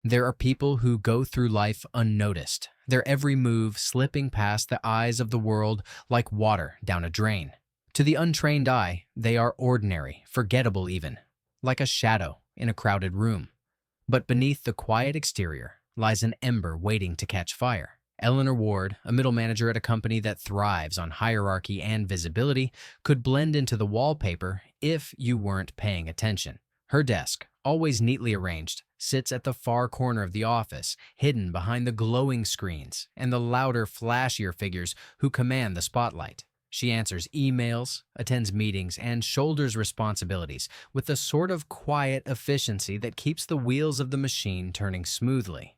There are people who go through life unnoticed, their every move slipping past the eyes of the world like water down a drain. To the untrained eye, they are ordinary, forgettable even, like a shadow in a crowded room. But beneath the quiet exterior lies an ember waiting to catch fire. Eleanor Ward, a middle manager at a company that thrives on hierarchy and visibility, could blend into the wallpaper if you weren't paying attention. Her desk, always neatly arranged, sits at the far corner of the office, hidden behind the glowing screens and the louder, flashier figures who command the spotlight. She answers emails, attends meetings, and shoulders responsibilities with the sort of quiet efficiency that keeps the wheels of the machine turning smoothly,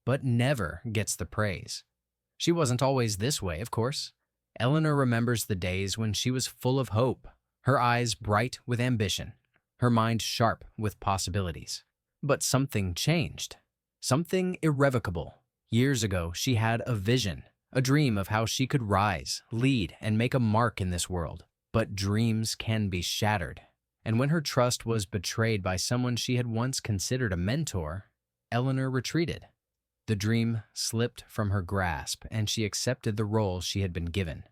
but never gets the praise. She wasn't always this way, of course. Eleanor remembers the days when she was full of hope, her eyes bright with ambition, her mind sharp with possibilities. But something changed. Something irrevocable. Years ago, she had a vision, a dream of how she could rise, lead, and make a mark in this world. But dreams can be shattered. And when her trust was betrayed by someone she had once considered a mentor, Eleanor retreated. The dream slipped from her grasp, and she accepted the role she had been given.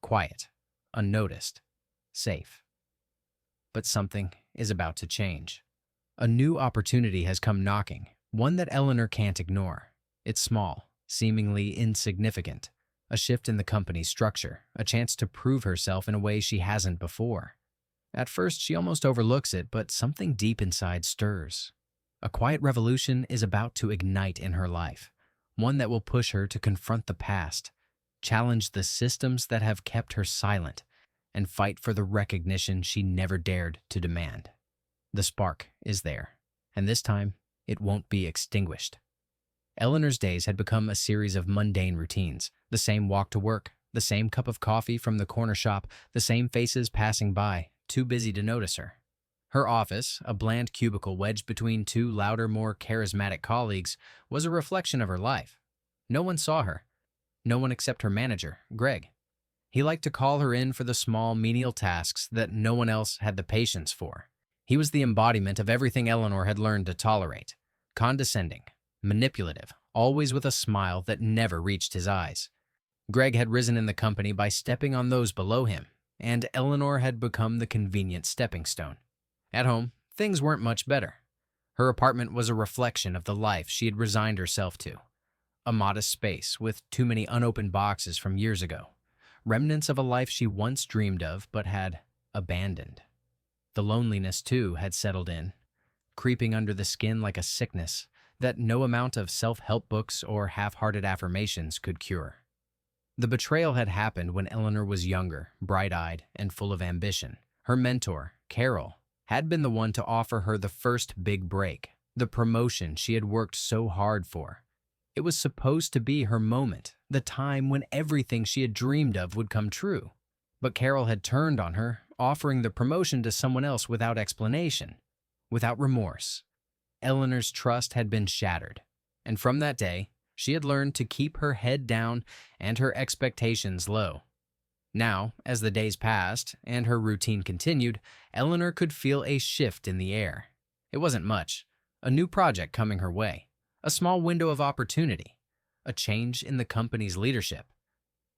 Quiet, unnoticed, safe. But something is about to change. A new opportunity has come knocking, one that Eleanor can't ignore. It's small, seemingly insignificant, a shift in the company's structure, a chance to prove herself in a way she hasn't before. At first, she almost overlooks it, but something deep inside stirs. A quiet revolution is about to ignite in her life, one that will push her to confront the past, challenge the systems that have kept her silent, and fight for the recognition she never dared to demand. The spark is there, and this time, it won't be extinguished. Eleanor's days had become a series of mundane routines, the same walk to work, the same cup of coffee from the corner shop, the same faces passing by, too busy to notice her. Her office, a bland cubicle wedged between two louder, more charismatic colleagues, was a reflection of her life. No one saw her. No one except her manager, Greg. He liked to call her in for the small, menial tasks that no one else had the patience for. He was the embodiment of everything Eleanor had learned to tolerate. Condescending, manipulative, always with a smile that never reached his eyes. Greg had risen in the company by stepping on those below him, and Eleanor had become the convenient stepping stone. At home, things weren't much better. Her apartment was a reflection of the life she had resigned herself to. A modest space with too many unopened boxes from years ago. Remnants of a life she once dreamed of but had abandoned. The loneliness, too, had settled in, creeping under the skin like a sickness that no amount of self-help books or half-hearted affirmations could cure. The betrayal had happened when Eleanor was younger, bright-eyed, and full of ambition. Her mentor, Carol, had been the one to offer her the first big break, the promotion she had worked so hard for. It was supposed to be her moment, the time when everything she had dreamed of would come true. But Carol had turned on her, offering the promotion to someone else without explanation, without remorse. Eleanor's trust had been shattered, and from that day, she had learned to keep her head down and her expectations low. Now, as the days passed and her routine continued, Eleanor could feel a shift in the air. It wasn't much, a new project coming her way, a small window of opportunity, a change in the company's leadership.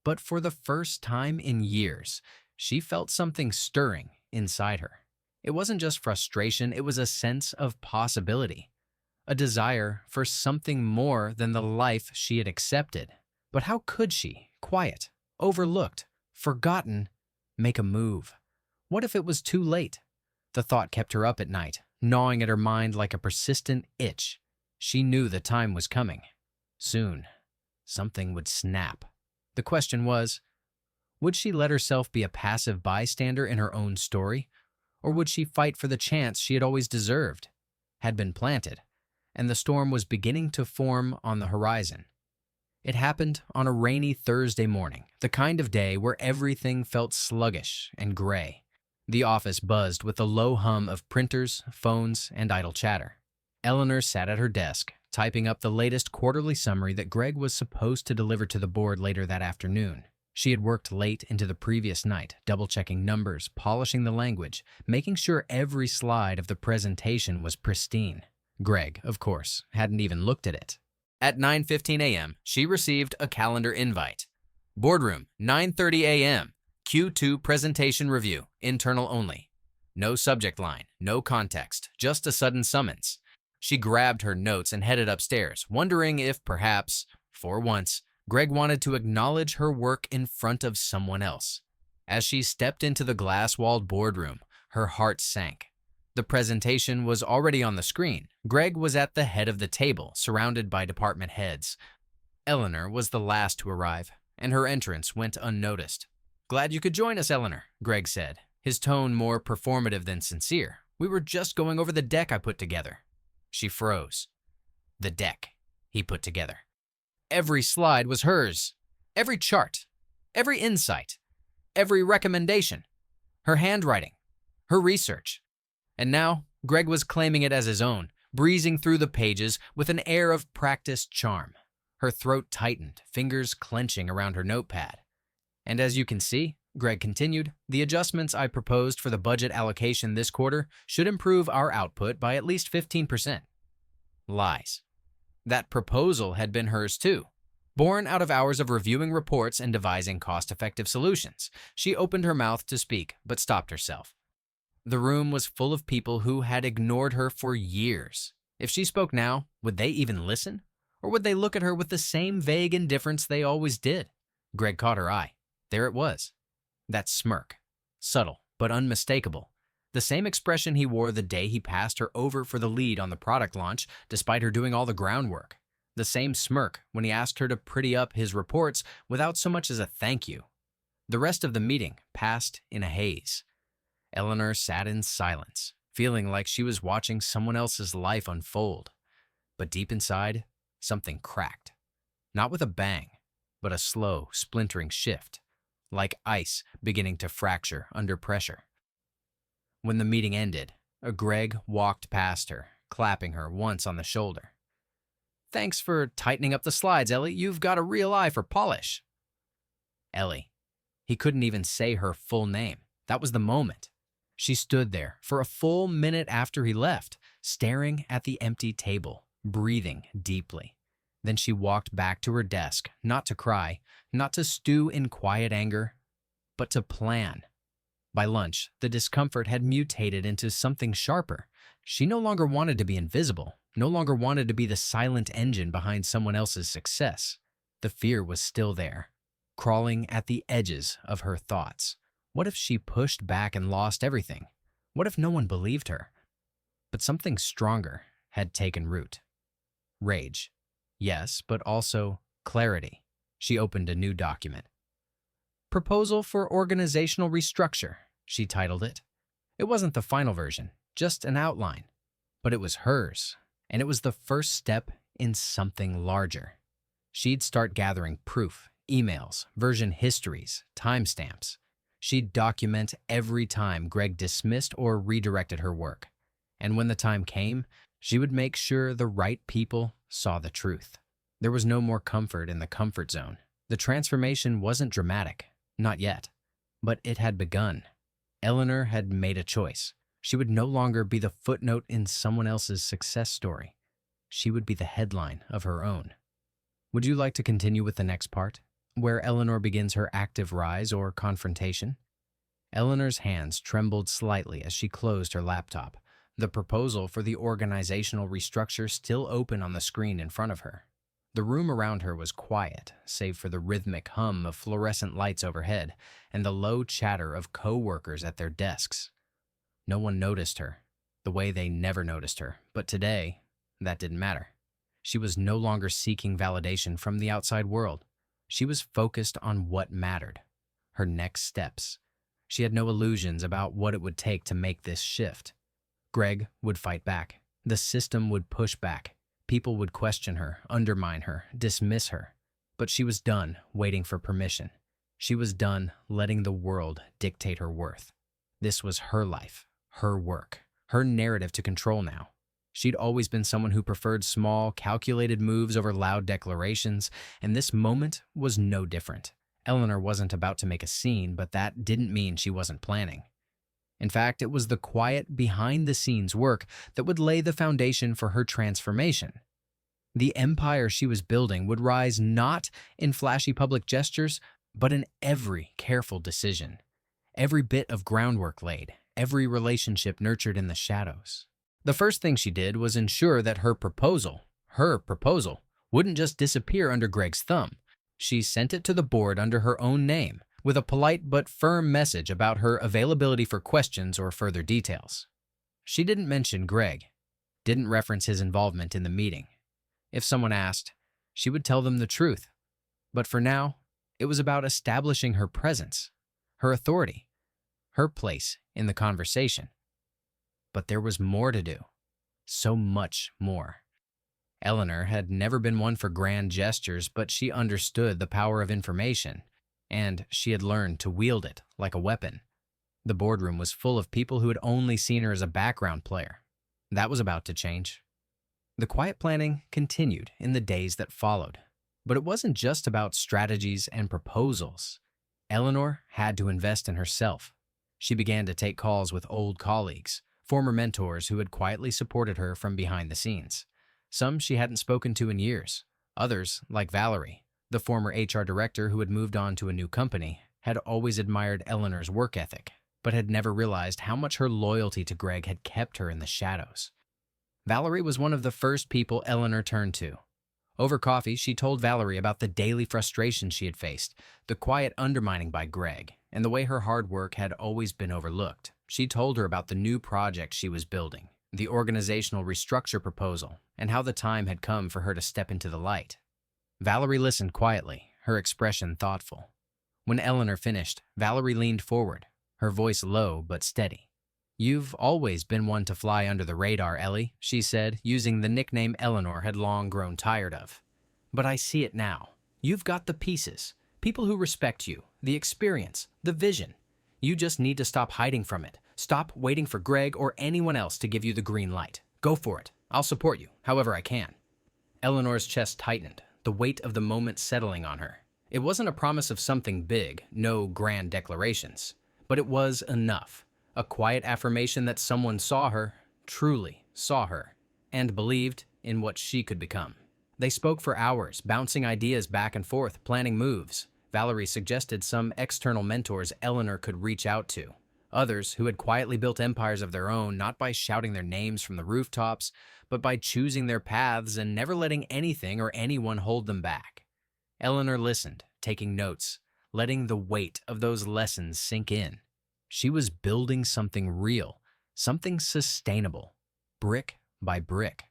But for the first time in years, she felt something stirring inside her. It wasn't just frustration, it was a sense of possibility, a desire for something more than the life she had accepted. But how could she, quiet, overlooked, forgotten, make a move? What if it was too late? The thought kept her up at night, gnawing at her mind like a persistent itch. She knew the time was coming. Soon, something would snap. The question was, would she let herself be a passive bystander in her own story? Or would she fight for the chance she had always deserved, had been planted, and the storm was beginning to form on the horizon? It happened on a rainy Thursday morning, the kind of day where everything felt sluggish and gray. The office buzzed with the low hum of printers, phones, and idle chatter. Eleanor sat at her desk, typing up the latest quarterly summary that Greg was supposed to deliver to the board later that afternoon. She had worked late into the previous night, double-checking numbers, polishing the language, making sure every slide of the presentation was pristine. Greg, of course, hadn't even looked at it. At 9:15 a.m., she received a calendar invite. Boardroom, 9:30 a.m. Q2 presentation review, internal only. No subject line, no context, just a sudden summons. She grabbed her notes and headed upstairs, wondering if perhaps, for once, Greg wanted to acknowledge her work in front of someone else. As she stepped into the glass-walled boardroom, her heart sank. The presentation was already on the screen. Greg was at the head of the table, surrounded by department heads. Eleanor was the last to arrive, and her entrance went unnoticed. "Glad you could join us, Eleanor," Greg said, his tone more performative than sincere. "We were just going over the deck I put together." She froze. The deck he put together. Every slide was hers. Every chart, every insight, every recommendation, her handwriting, her research. And now, Greg was claiming it as his own, breezing through the pages with an air of practiced charm. Her throat tightened, fingers clenching around her notepad. "And as you can see," Greg continued, "the adjustments I proposed for the budget allocation this quarter should improve our output by at least 15%. Lies. That proposal had been hers too. Born out of hours of reviewing reports and devising cost-effective solutions. She opened her mouth to speak, but stopped herself. The room was full of people who had ignored her for years. If she spoke now, would they even listen? Or would they look at her with the same vague indifference they always did? Greg caught her eye. There it was. That smirk. Subtle, but unmistakable. The same expression he wore the day he passed her over for the lead on the product launch, despite her doing all the groundwork. The same smirk when he asked her to pretty up his reports without so much as a thank you. The rest of the meeting passed in a haze. Eleanor sat in silence, feeling like she was watching someone else's life unfold. But deep inside, something cracked. Not with a bang, but a slow, splintering shift, like ice beginning to fracture under pressure. When the meeting ended, Greg walked past her, clapping her once on the shoulder. "Thanks for tightening up the slides, Ellie. You've got a real eye for polish." Ellie. He couldn't even say her full name. That was the moment. She stood there for a full minute after he left, staring at the empty table, breathing deeply. Then she walked back to her desk, not to cry, not to stew in quiet anger, but to plan. By lunch, the discomfort had mutated into something sharper. She no longer wanted to be invisible, no longer wanted to be the silent engine behind someone else's success. The fear was still there, crawling at the edges of her thoughts. What if she pushed back and lost everything? What if no one believed her? But something stronger had taken root. Rage. Yes, but also clarity. She opened a new document. "Proposal for Organizational Restructure," she titled it. It wasn't the final version, just an outline. But it was hers, and it was the first step in something larger. She'd start gathering proof, emails, version histories, timestamps. She'd document every time Greg dismissed or redirected her work. And when the time came, she would make sure the right people saw the truth. There was no more comfort in the comfort zone. The transformation wasn't dramatic. Not yet. But it had begun. Eleanor had made a choice. She would no longer be the footnote in someone else's success story. She would be the headline of her own. Would you like to continue with the next part, where Eleanor begins her active rise or confrontation? Eleanor's hands trembled slightly as she closed her laptop, the proposal for the organizational restructure still open on the screen in front of her. The room around her was quiet, save for the rhythmic hum of fluorescent lights overhead and the low chatter of co-workers at their desks. No one noticed her, the way they never noticed her, but today, that didn't matter. She was no longer seeking validation from the outside world. She was focused on what mattered, her next steps. She had no illusions about what it would take to make this shift. Greg would fight back. The system would push back. People would question her, undermine her, dismiss her. But she was done waiting for permission. She was done letting the world dictate her worth. This was her life, her work, her narrative to control now. She'd always been someone who preferred small, calculated moves over loud declarations, and this moment was no different. Eleanor wasn't about to make a scene, but that didn't mean she wasn't planning. In fact, it was the quiet, behind-the-scenes work that would lay the foundation for her transformation. The empire she was building would rise not in flashy public gestures, but in every careful decision, every bit of groundwork laid, every relationship nurtured in the shadows. The first thing she did was ensure that her proposal, wouldn't just disappear under Greg's thumb. She sent it to the board under her own name, with a polite but firm message about her availability for questions or further details. She didn't mention Greg, didn't reference his involvement in the meeting. If someone asked, she would tell them the truth. But for now, it was about establishing her presence, her authority, her place in the conversation. But there was more to do. So much more. Eleanor had never been one for grand gestures, but she understood the power of information, and she had learned to wield it like a weapon. The boardroom was full of people who had only seen her as a background player. That was about to change. The quiet planning continued in the days that followed. But it wasn't just about strategies and proposals. Eleanor had to invest in herself. She began to take calls with old colleagues, former mentors who had quietly supported her from behind the scenes. Some she hadn't spoken to in years. Others, like Valerie, the former HR director who had moved on to a new company, had always admired Eleanor's work ethic, but had never realized how much her loyalty to Greg had kept her in the shadows. Valerie was one of the first people Eleanor turned to. Over coffee, she told Valerie about the daily frustration she had faced, the quiet undermining by Greg, and the way her hard work had always been overlooked. She told her about the new project she was building, the organizational restructure proposal, and how the time had come for her to step into the light. Valerie listened quietly, her expression thoughtful. When Eleanor finished, Valerie leaned forward, her voice low but steady. "You've always been one to fly under the radar, Ellie," she said, using the nickname Eleanor had long grown tired of. "But I see it now. You've got the pieces, people who respect you, the experience, the vision. You just need to stop hiding from it. Stop waiting for Greg or anyone else to give you the green light. Go for it. I'll support you, however I can." Eleanor's chest tightened, the weight of the moment settling on her. It wasn't a promise of something big, no grand declarations, but it was enough. A quiet affirmation that someone saw her, truly saw her, and believed in what she could become. They spoke for hours, bouncing ideas back and forth, planning moves. Valerie suggested some external mentors Eleanor could reach out to. Others who had quietly built empires of their own, not by shouting their names from the rooftops, but by choosing their paths and never letting anything or anyone hold them back. Eleanor listened, taking notes, letting the weight of those lessons sink in. She was building something real, something sustainable, brick by brick.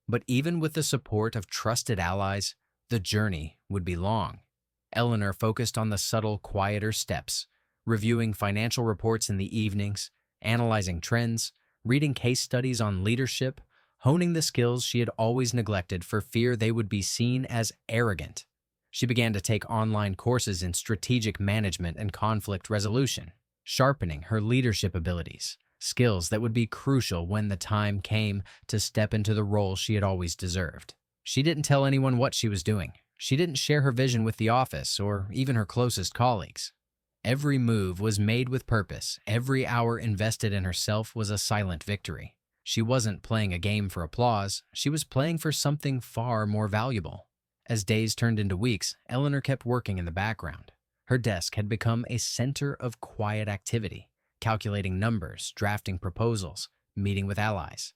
But even with the support of trusted allies, the journey would be long. Eleanor focused on the subtle, quieter steps, reviewing financial reports in the evenings, analyzing trends, reading case studies on leadership, honing the skills she had always neglected for fear they would be seen as arrogant. She began to take online courses in strategic management and conflict resolution, sharpening her leadership abilities, skills that would be crucial when the time came to step into the role she had always deserved. She didn't tell anyone what she was doing. She didn't share her vision with the office or even her closest colleagues. Every move was made with purpose. Every hour invested in herself was a silent victory. She wasn't playing a game for applause. She was playing for something far more valuable. As days turned into weeks, Eleanor kept working in the background. Her desk had become a center of quiet activity, calculating numbers, drafting proposals, meeting with allies.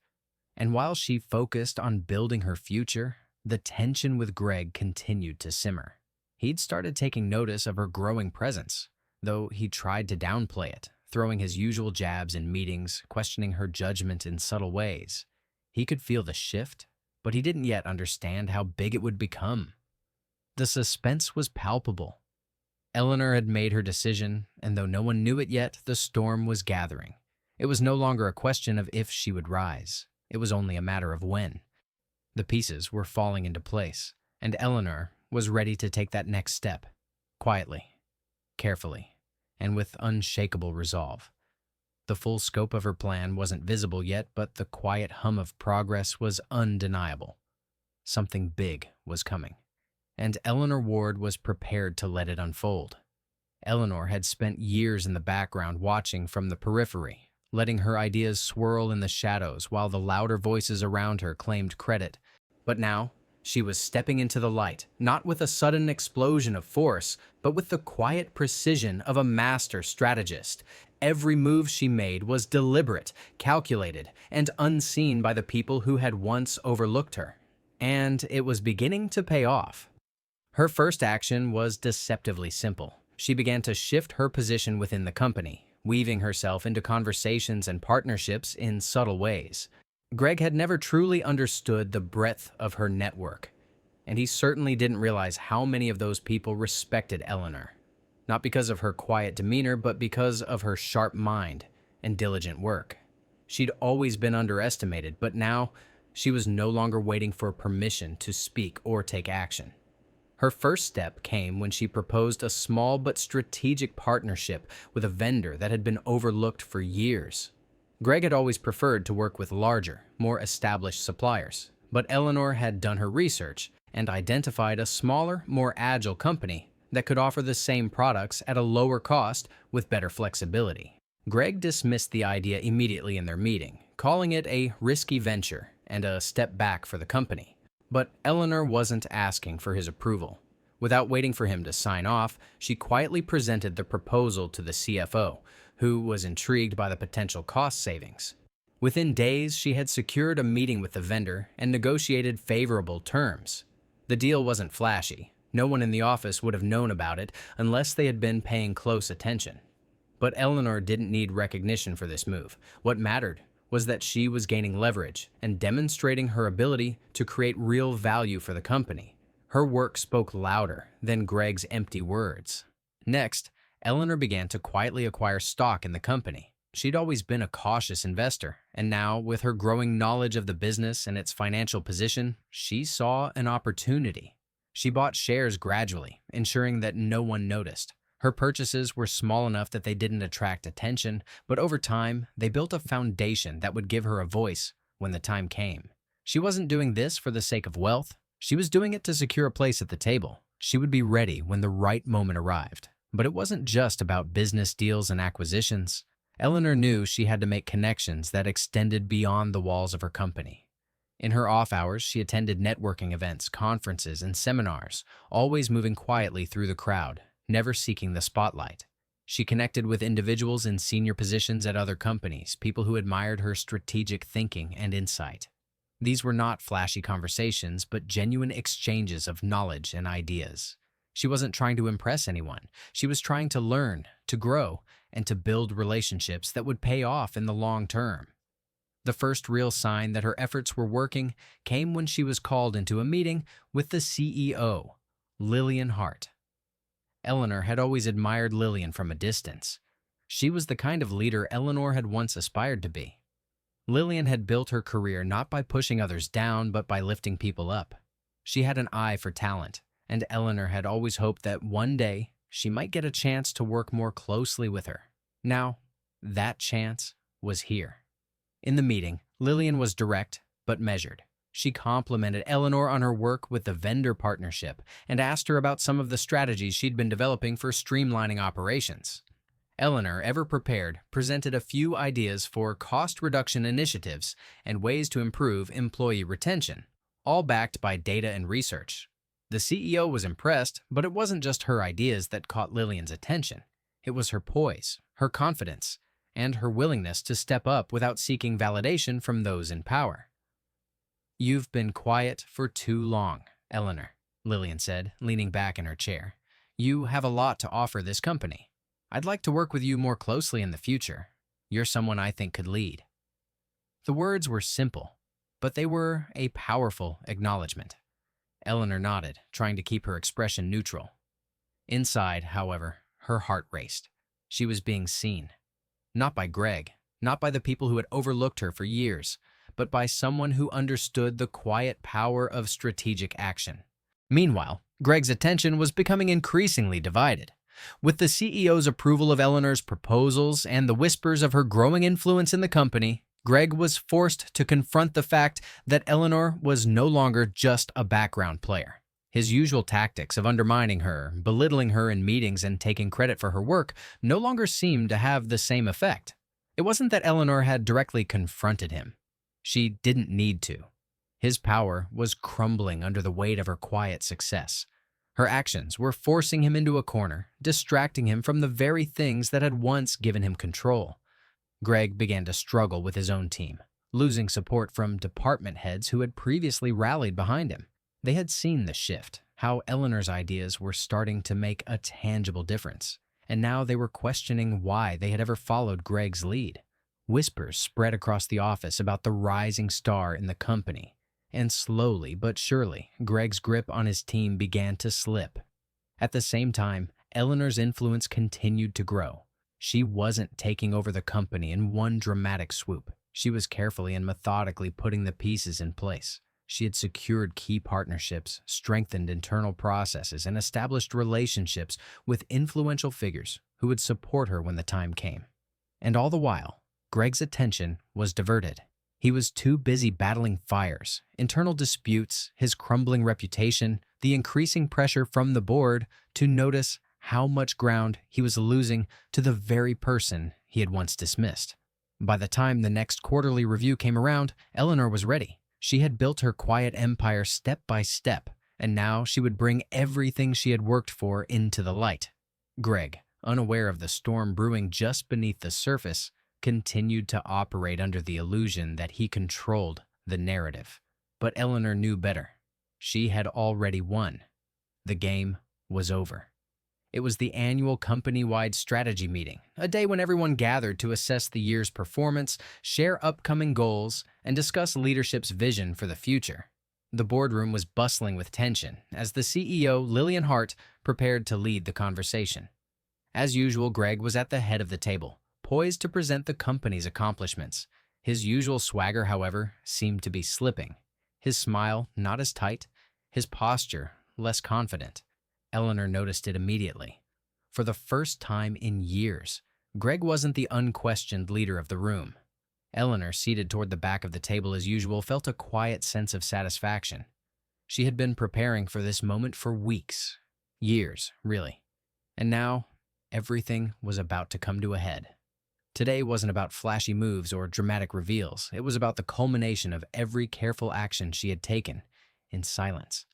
And while she focused on building her future, the tension with Greg continued to simmer. He'd started taking notice of her growing presence, though he tried to downplay it, throwing his usual jabs in meetings, questioning her judgment in subtle ways. He could feel the shift, but he didn't yet understand how big it would become. The suspense was palpable. Eleanor had made her decision, and though no one knew it yet, the storm was gathering. It was no longer a question of if she would rise. It was only a matter of when. The pieces were falling into place, and Eleanor was ready to take that next step, quietly, carefully, and with unshakable resolve. The full scope of her plan wasn't visible yet, but the quiet hum of progress was undeniable. Something big was coming, and Eleanor Ward was prepared to let it unfold. Eleanor had spent years in the background watching from the periphery, letting her ideas swirl in the shadows while the louder voices around her claimed credit. But now, she was stepping into the light, not with a sudden explosion of force, but with the quiet precision of a master strategist. Every move she made was deliberate, calculated, and unseen by the people who had once overlooked her. And it was beginning to pay off. Her first action was deceptively simple. She began to shift her position within the company, weaving herself into conversations and partnerships in subtle ways. Greg had never truly understood the breadth of her network, and he certainly didn't realize how many of those people respected Eleanor. Not because of her quiet demeanor, but because of her sharp mind and diligent work. She'd always been underestimated, but now she was no longer waiting for permission to speak or take action. Her first step came when she proposed a small but strategic partnership with a vendor that had been overlooked for years. Greg had always preferred to work with larger, more established suppliers, but Eleanor had done her research and identified a smaller, more agile company that could offer the same products at a lower cost with better flexibility. Greg dismissed the idea immediately in their meeting, calling it a risky venture and a step back for the company. But Eleanor wasn't asking for his approval. Without waiting for him to sign off, she quietly presented the proposal to the CFO, who was intrigued by the potential cost savings. Within days, she had secured a meeting with the vendor and negotiated favorable terms. The deal wasn't flashy. No one in the office would have known about it unless they had been paying close attention. But Eleanor didn't need recognition for this move. What mattered was that she was gaining leverage and demonstrating her ability to create real value for the company. Her work spoke louder than Greg's empty words. Next, Eleanor began to quietly acquire stock in the company. She'd always been a cautious investor, and now, with her growing knowledge of the business and its financial position, she saw an opportunity. She bought shares gradually, ensuring that no one noticed. Her purchases were small enough that they didn't attract attention, but over time, they built a foundation that would give her a voice when the time came. She wasn't doing this for the sake of wealth. She was doing it to secure a place at the table. She would be ready when the right moment arrived. But it wasn't just about business deals and acquisitions. Eleanor knew she had to make connections that extended beyond the walls of her company. In her off hours, she attended networking events, conferences, and seminars, always moving quietly through the crowd, never seeking the spotlight. She connected with individuals in senior positions at other companies, people who admired her strategic thinking and insight. These were not flashy conversations, but genuine exchanges of knowledge and ideas. She wasn't trying to impress anyone. She was trying to learn, to grow, and to build relationships that would pay off in the long term. The first real sign that her efforts were working came when she was called into a meeting with the CEO, Lillian Hart. Eleanor had always admired Lillian from a distance. She was the kind of leader Eleanor had once aspired to be. Lillian had built her career not by pushing others down, but by lifting people up. She had an eye for talent, and Eleanor had always hoped that one day she might get a chance to work more closely with her. Now, that chance was here. In the meeting, Lillian was direct but measured. She complimented Eleanor on her work with the vendor partnership and asked her about some of the strategies she'd been developing for streamlining operations. Eleanor, ever prepared, presented a few ideas for cost reduction initiatives and ways to improve employee retention, all backed by data and research. The CEO was impressed, but it wasn't just her ideas that caught Lillian's attention. It was her poise, her confidence, and her willingness to step up without seeking validation from those in power. "You've been quiet for too long, Eleanor," Lillian said, leaning back in her chair. "You have a lot to offer this company. I'd like to work with you more closely in the future. You're someone I think could lead." The words were simple, but they were a powerful acknowledgement. Eleanor nodded, trying to keep her expression neutral. Inside, however, her heart raced. She was being seen. Not by Greg, not by the people who had overlooked her for years, but by someone who understood the quiet power of strategic action. Meanwhile, Greg's attention was becoming increasingly divided. With the CEO's approval of Eleanor's proposals and the whispers of her growing influence in the company, Greg was forced to confront the fact that Eleanor was no longer just a background player. His usual tactics of undermining her, belittling her in meetings, and taking credit for her work no longer seemed to have the same effect. It wasn't that Eleanor had directly confronted him. She didn't need to. His power was crumbling under the weight of her quiet success. Her actions were forcing him into a corner, distracting him from the very things that had once given him control. Greg began to struggle with his own team, losing support from department heads who had previously rallied behind him. They had seen the shift, how Eleanor's ideas were starting to make a tangible difference, and now they were questioning why they had ever followed Greg's lead. Whispers spread across the office about the rising star in the company, and slowly but surely, Greg's grip on his team began to slip. At the same time, Eleanor's influence continued to grow. She wasn't taking over the company in one dramatic swoop. She was carefully and methodically putting the pieces in place. She had secured key partnerships, strengthened internal processes, and established relationships with influential figures who would support her when the time came. And all the while, Greg's attention was diverted. He was too busy battling fires, internal disputes, his crumbling reputation, the increasing pressure from the board to notice how much ground he was losing to the very person he had once dismissed. By the time the next quarterly review came around, Eleanor was ready. She had built her quiet empire step by step, and now she would bring everything she had worked for into the light. Greg, unaware of the storm brewing just beneath the surface, continued to operate under the illusion that he controlled the narrative. But Eleanor knew better. She had already won. The game was over. It was the annual company-wide strategy meeting, a day when everyone gathered to assess the year's performance, share upcoming goals, and discuss leadership's vision for the future. The boardroom was bustling with tension as the CEO, Lillian Hart, prepared to lead the conversation. As usual, Greg was at the head of the table, poised to present the company's accomplishments. His usual swagger, however, seemed to be slipping. His smile not as tight, his posture less confident. Eleanor noticed it immediately. For the first time in years, Greg wasn't the unquestioned leader of the room. Eleanor, seated toward the back of the table as usual, felt a quiet sense of satisfaction. She had been preparing for this moment for weeks, years, really. And now, everything was about to come to a head. Today wasn't about flashy moves or dramatic reveals. It was about the culmination of every careful action she had taken, in silence.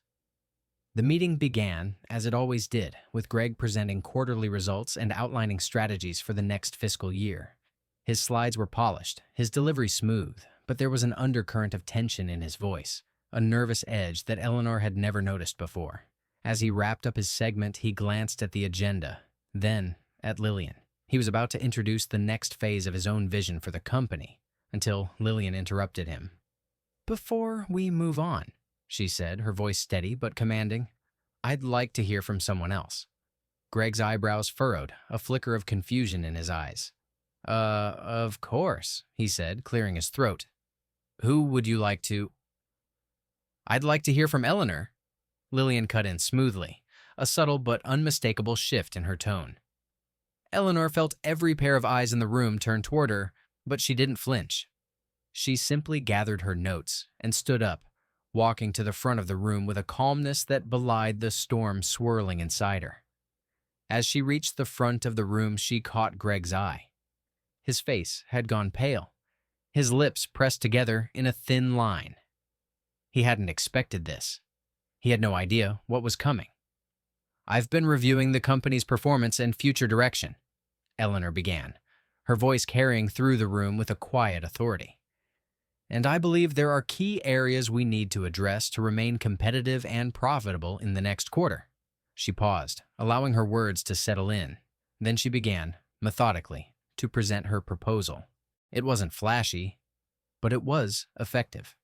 The meeting began, as it always did, with Greg presenting quarterly results and outlining strategies for the next fiscal year. His slides were polished, his delivery smooth, but there was an undercurrent of tension in his voice, a nervous edge that Eleanor had never noticed before. As he wrapped up his segment, he glanced at the agenda, then at Lillian. He was about to introduce the next phase of his own vision for the company, until Lillian interrupted him. "Before we move on," she said, her voice steady but commanding, "I'd like to hear from someone else." Greg's eyebrows furrowed, a flicker of confusion in his eyes. Of course," he said, clearing his throat. "Who would you like to—" "I'd like to hear from Eleanor," Lillian cut in smoothly, a subtle but unmistakable shift in her tone. Eleanor felt every pair of eyes in the room turn toward her, but she didn't flinch. She simply gathered her notes and stood up, walking to the front of the room with a calmness that belied the storm swirling inside her. As she reached the front of the room, she caught Greg's eye. His face had gone pale, his lips pressed together in a thin line. He hadn't expected this. He had no idea what was coming. "I've been reviewing the company's performance and future direction," Eleanor began, her voice carrying through the room with a quiet authority. "And I believe there are key areas we need to address to remain competitive and profitable in the next quarter." She paused, allowing her words to settle in. Then she began, methodically, to present her proposal. It wasn't flashy, but it was effective.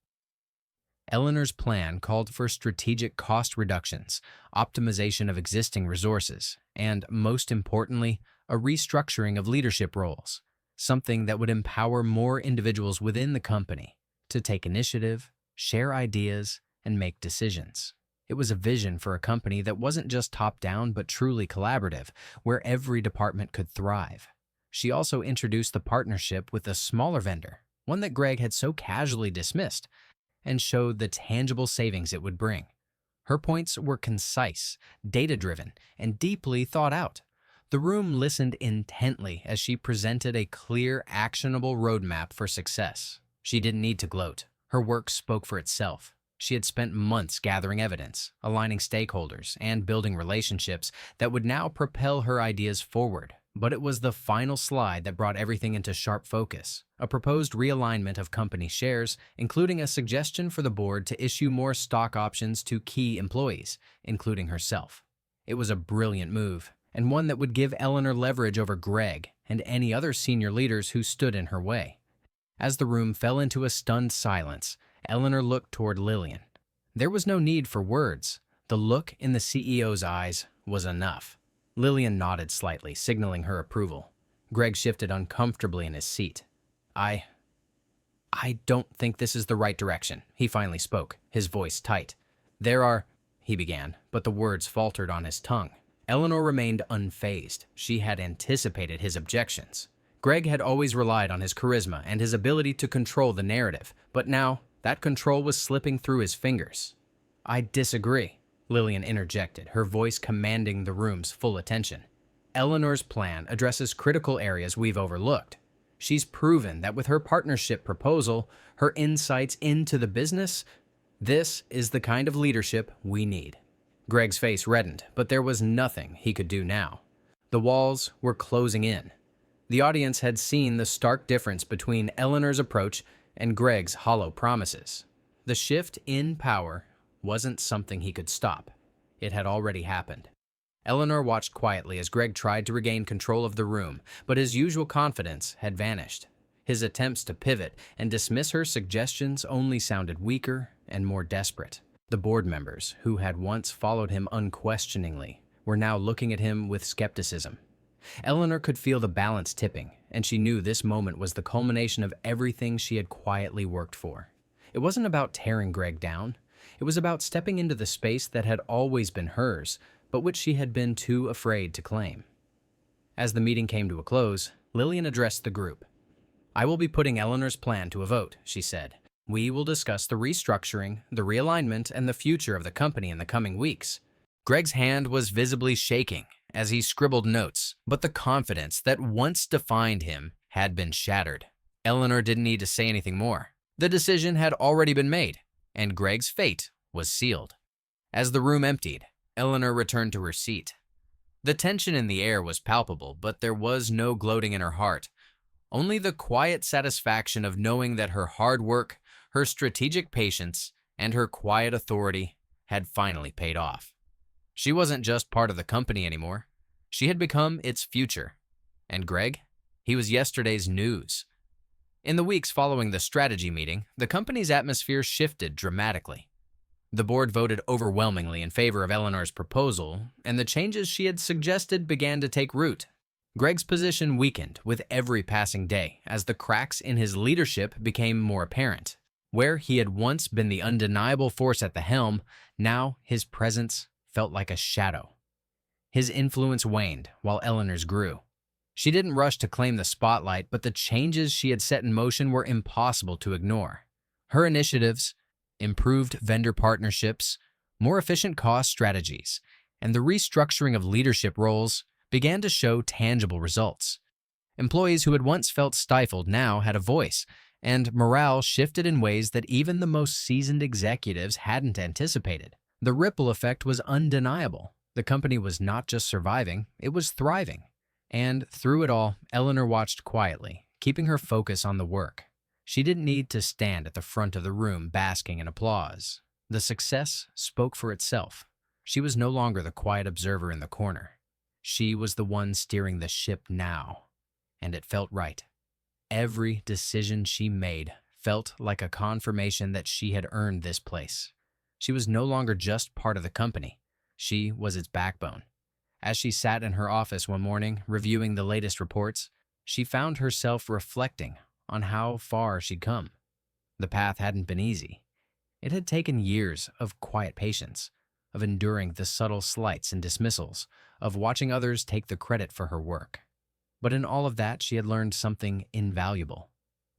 Eleanor's plan called for strategic cost reductions, optimization of existing resources, and, most importantly, a restructuring of leadership roles, something that would empower more individuals within the company to take initiative, share ideas, and make decisions. It was a vision for a company that wasn't just top-down but truly collaborative, where every department could thrive. She also introduced the partnership with a smaller vendor, one that Greg had so casually dismissed, and showed the tangible savings it would bring. Her points were concise, data-driven, and deeply thought out. The room listened intently as she presented a clear, actionable roadmap for success. She didn't need to gloat. Her work spoke for itself. She had spent months gathering evidence, aligning stakeholders, and building relationships that would now propel her ideas forward. But it was the final slide that brought everything into sharp focus. A proposed realignment of company shares, including a suggestion for the board to issue more stock options to key employees, including herself. It was a brilliant move, and one that would give Eleanor leverage over Greg and any other senior leaders who stood in her way. As the room fell into a stunned silence, Eleanor looked toward Lillian. There was no need for words. The look in the CEO's eyes was enough. Lillian nodded slightly, signaling her approval. Greg shifted uncomfortably in his seat. I don't think this is the right direction, he finally spoke, his voice tight. He began, but the words faltered on his tongue. Eleanor remained unfazed. She had anticipated his objections. Greg had always relied on his charisma and his ability to control the narrative, but now that control was slipping through his fingers. I disagree, Lillian interjected, her voice commanding the room's full attention. Eleanor's plan addresses critical areas we've overlooked. She's proven that with her partnership proposal, her insights into the business, this is the kind of leadership we need. Greg's face reddened, but there was nothing he could do now. The walls were closing in. The audience had seen the stark difference between Eleanor's approach and Greg's hollow promises. The shift in power wasn't something he could stop. It had already happened. Eleanor watched quietly as Greg tried to regain control of the room, but his usual confidence had vanished. His attempts to pivot and dismiss her suggestions only sounded weaker and more desperate. The board members, who had once followed him unquestioningly, were now looking at him with skepticism. Eleanor could feel the balance tipping, and she knew this moment was the culmination of everything she had quietly worked for. It wasn't about tearing Greg down. It was about stepping into the space that had always been hers, but which she had been too afraid to claim. As the meeting came to a close, Lillian addressed the group. I will be putting Eleanor's plan to a vote, she said. We will discuss the restructuring, the realignment, and the future of the company in the coming weeks. Greg's hand was visibly shaking as he scribbled notes, but the confidence that once defined him had been shattered. Eleanor didn't need to say anything more. The decision had already been made, and Greg's fate was sealed. As the room emptied, Eleanor returned to her seat. The tension in the air was palpable, but there was no gloating in her heart. Only the quiet satisfaction of knowing that her hard work, her strategic patience, and her quiet authority had finally paid off. She wasn't just part of the company anymore. She had become its future. And Greg? He was yesterday's news. In the weeks following the strategy meeting, the company's atmosphere shifted dramatically. The board voted overwhelmingly in favor of Eleanor's proposal, and the changes she had suggested began to take root. Greg's position weakened with every passing day as the cracks in his leadership became more apparent. Where he had once been the undeniable force at the helm, now his presence felt like a shadow. His influence waned while Eleanor's grew. She didn't rush to claim the spotlight, but the changes she had set in motion were impossible to ignore. Her initiatives, improved vendor partnerships, more efficient cost strategies, and the restructuring of leadership roles began to show tangible results. Employees who had once felt stifled now had a voice, and morale shifted in ways that even the most seasoned executives hadn't anticipated. The ripple effect was undeniable. The company was not just surviving, it was thriving. And through it all, Eleanor watched quietly, keeping her focus on the work. She didn't need to stand at the front of the room basking in applause. The success spoke for itself. She was no longer the quiet observer in the corner. She was the one steering the ship now, and it felt right. Every decision she made felt like a confirmation that she had earned this place. She was no longer just part of the company. She was its backbone. As she sat in her office one morning, reviewing the latest reports, she found herself reflecting on how far she'd come. The path hadn't been easy. It had taken years of quiet patience, of enduring the subtle slights and dismissals, of watching others take the credit for her work. But in all of that, she had learned something invaluable: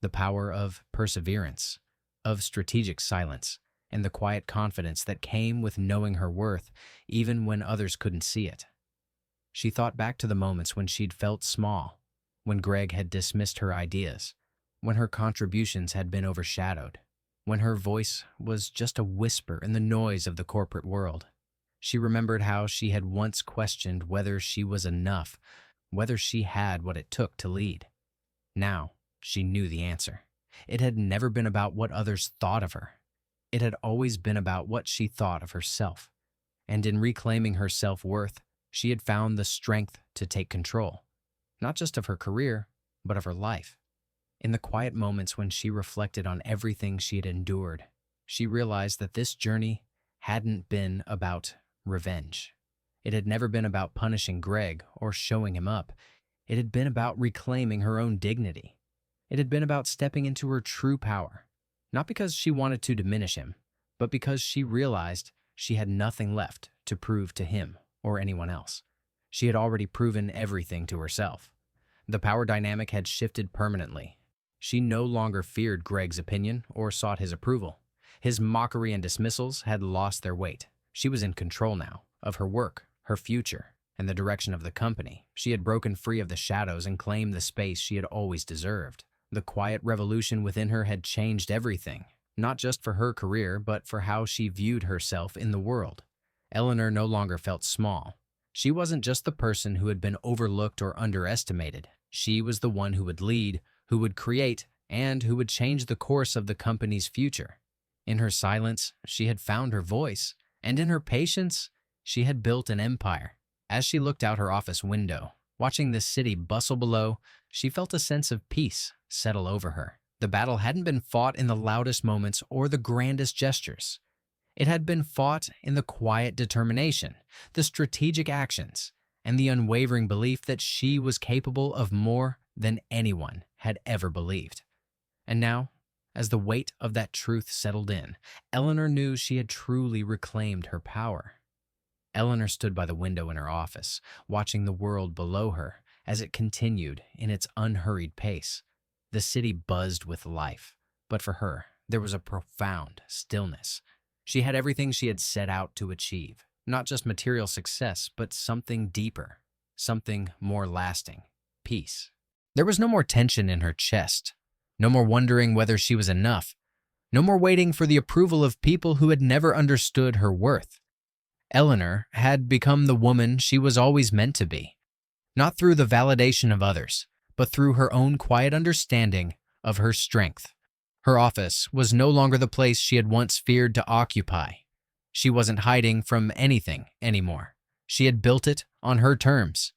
the power of perseverance, of strategic silence, and the quiet confidence that came with knowing her worth even when others couldn't see it. She thought back to the moments when she'd felt small, when Greg had dismissed her ideas, when her contributions had been overshadowed, when her voice was just a whisper in the noise of the corporate world. She remembered how she had once questioned whether she was enough, whether she had what it took to lead. Now, she knew the answer. It had never been about what others thought of her. It had always been about what she thought of herself. And in reclaiming her self-worth, she had found the strength to take control, not just of her career, but of her life. In the quiet moments when she reflected on everything she had endured, she realized that this journey hadn't been about revenge. It had never been about punishing Greg or showing him up. It had been about reclaiming her own dignity. It had been about stepping into her true power, not because she wanted to diminish him, but because she realized she had nothing left to prove to him or anyone else. She had already proven everything to herself. The power dynamic had shifted permanently. She no longer feared Greg's opinion or sought his approval. His mockery and dismissals had lost their weight. She was in control now of her work, her future, and the direction of the company. She had broken free of the shadows and claimed the space she had always deserved. The quiet revolution within her had changed everything, not just for her career, but for how she viewed herself in the world. Eleanor no longer felt small. She wasn't just the person who had been overlooked or underestimated. She was the one who would lead, who would create, and who would change the course of the company's future. In her silence, she had found her voice, and in her patience, she had built an empire. As she looked out her office window, watching the city bustle below, she felt a sense of peace settle over her. The battle hadn't been fought in the loudest moments or the grandest gestures. It had been fought in the quiet determination, the strategic actions, and the unwavering belief that she was capable of more than anyone had ever believed. And now, as the weight of that truth settled in, Eleanor knew she had truly reclaimed her power. Eleanor stood by the window in her office, watching the world below her as it continued in its unhurried pace. The city buzzed with life, but for her, there was a profound stillness. She had everything she had set out to achieve, not just material success, but something deeper, something more lasting, peace. There was no more tension in her chest, no more wondering whether she was enough, no more waiting for the approval of people who had never understood her worth. Eleanor had become the woman she was always meant to be, not through the validation of others, but through her own quiet understanding of her strength. Her office was no longer the place she had once feared to occupy. She wasn't hiding from anything anymore. She had built it on her terms.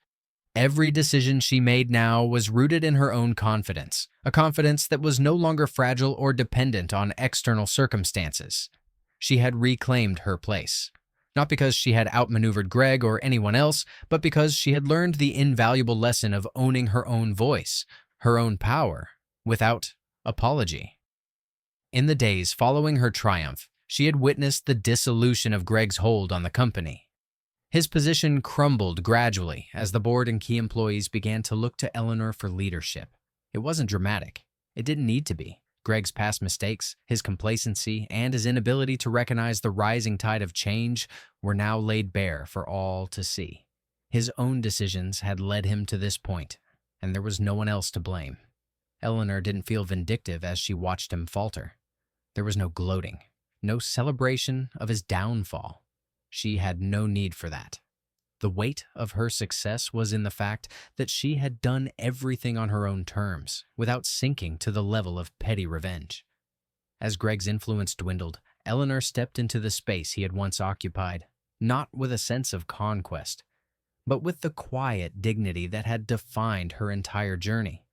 Every decision she made now was rooted in her own confidence, a confidence that was no longer fragile or dependent on external circumstances. She had reclaimed her place. Not because she had outmaneuvered Greg or anyone else, but because she had learned the invaluable lesson of owning her own voice, her own power, without apology. In the days following her triumph, she had witnessed the dissolution of Greg's hold on the company. His position crumbled gradually as the board and key employees began to look to Eleanor for leadership. It wasn't dramatic. It didn't need to be. Greg's past mistakes, his complacency, and his inability to recognize the rising tide of change were now laid bare for all to see. His own decisions had led him to this point, and there was no one else to blame. Eleanor didn't feel vindictive as she watched him falter. There was no gloating, no celebration of his downfall. She had no need for that. The weight of her success was in the fact that she had done everything on her own terms, without sinking to the level of petty revenge. As Greg's influence dwindled, Eleanor stepped into the space he had once occupied, not with a sense of conquest, but with the quiet dignity that had defined her entire journey.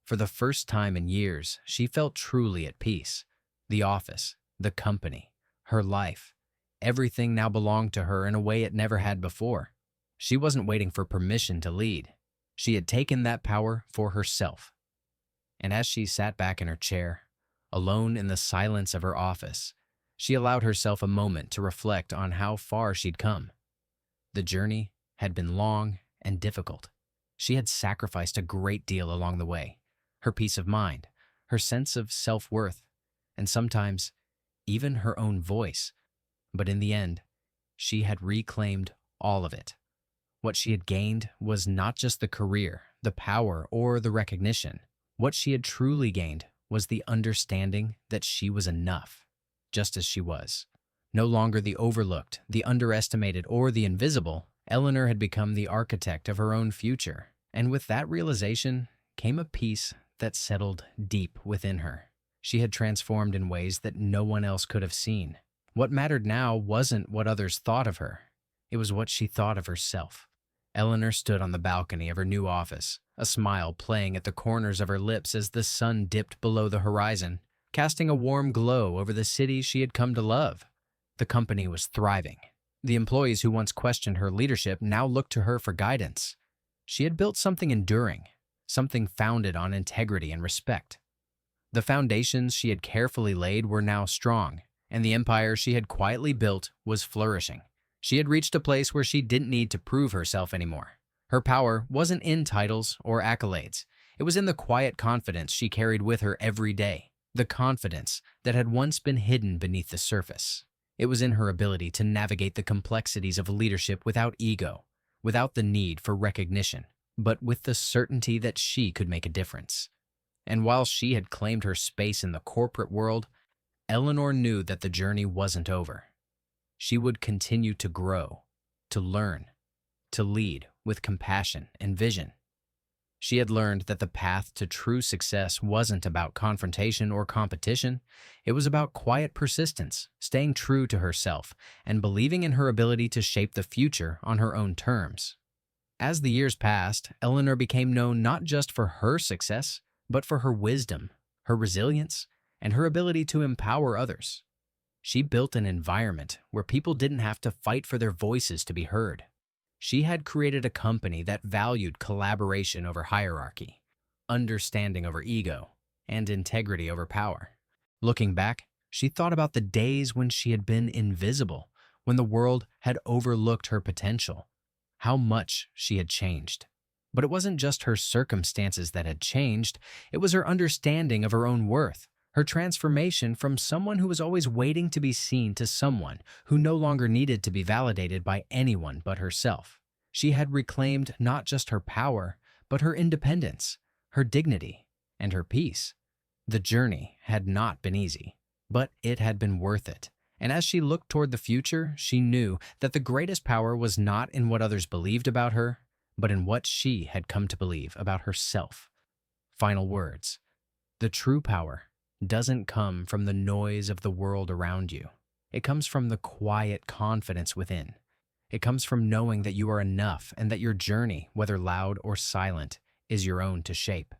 For the first time in years, she felt truly at peace. The office, the company, her life, everything now belonged to her in a way it never had before. She wasn't waiting for permission to lead. She had taken that power for herself. And as she sat back in her chair, alone in the silence of her office, she allowed herself a moment to reflect on how far she'd come. The journey had been long and difficult. She had sacrificed a great deal along the way. Her peace of mind, her sense of self-worth, and sometimes even her own voice. But in the end, she had reclaimed all of it. What she had gained was not just the career, the power, or the recognition. What she had truly gained was the understanding that she was enough, just as she was. No longer the overlooked, the underestimated, or the invisible, Eleanor had become the architect of her own future. And with that realization came a peace that settled deep within her. She had transformed in ways that no one else could have seen. What mattered now wasn't what others thought of her. It was what she thought of herself. Eleanor stood on the balcony of her new office, a smile playing at the corners of her lips as the sun dipped below the horizon, casting a warm glow over the city she had come to love. The company was thriving. The employees who once questioned her leadership now looked to her for guidance. She had built something enduring, something founded on integrity and respect. The foundations she had carefully laid were now strong, and the empire she had quietly built was flourishing. She had reached a place where she didn't need to prove herself anymore. Her power wasn't in titles or accolades. It was in the quiet confidence she carried with her every day, the confidence that had once been hidden beneath the surface. It was in her ability to navigate the complexities of leadership without ego, without the need for recognition, but with the certainty that she could make a difference. And while she had claimed her space in the corporate world, Eleanor knew that the journey wasn't over. She would continue to grow, to learn, to lead with compassion and vision. She had learned that the path to true success wasn't about confrontation or competition. It was about quiet persistence, staying true to herself, and believing in her ability to shape the future on her own terms. As the years passed, Eleanor became known not just for her success, but for her wisdom, her resilience, and her ability to empower others. She built an environment where people didn't have to fight for their voices to be heard. She had created a company that valued collaboration over hierarchy, understanding over ego, and integrity over power. Looking back, she thought about the days when she had been invisible, when the world had overlooked her potential, how much she had changed. But it wasn't just her circumstances that had changed, it was her understanding of her own worth, her transformation from someone who was always waiting to be seen to someone who no longer needed to be validated by anyone but herself. She had reclaimed not just her power, but her independence, her dignity, and her peace. The journey had not been easy, but it had been worth it. And as she looked toward the future, she knew that the greatest power was not in what others believed about her, but in what she had come to believe about herself. Final words. The true power doesn't come from the noise of the world around you. It comes from the quiet confidence within. It comes from knowing that you are enough and that your journey, whether loud or silent, is your own to shape.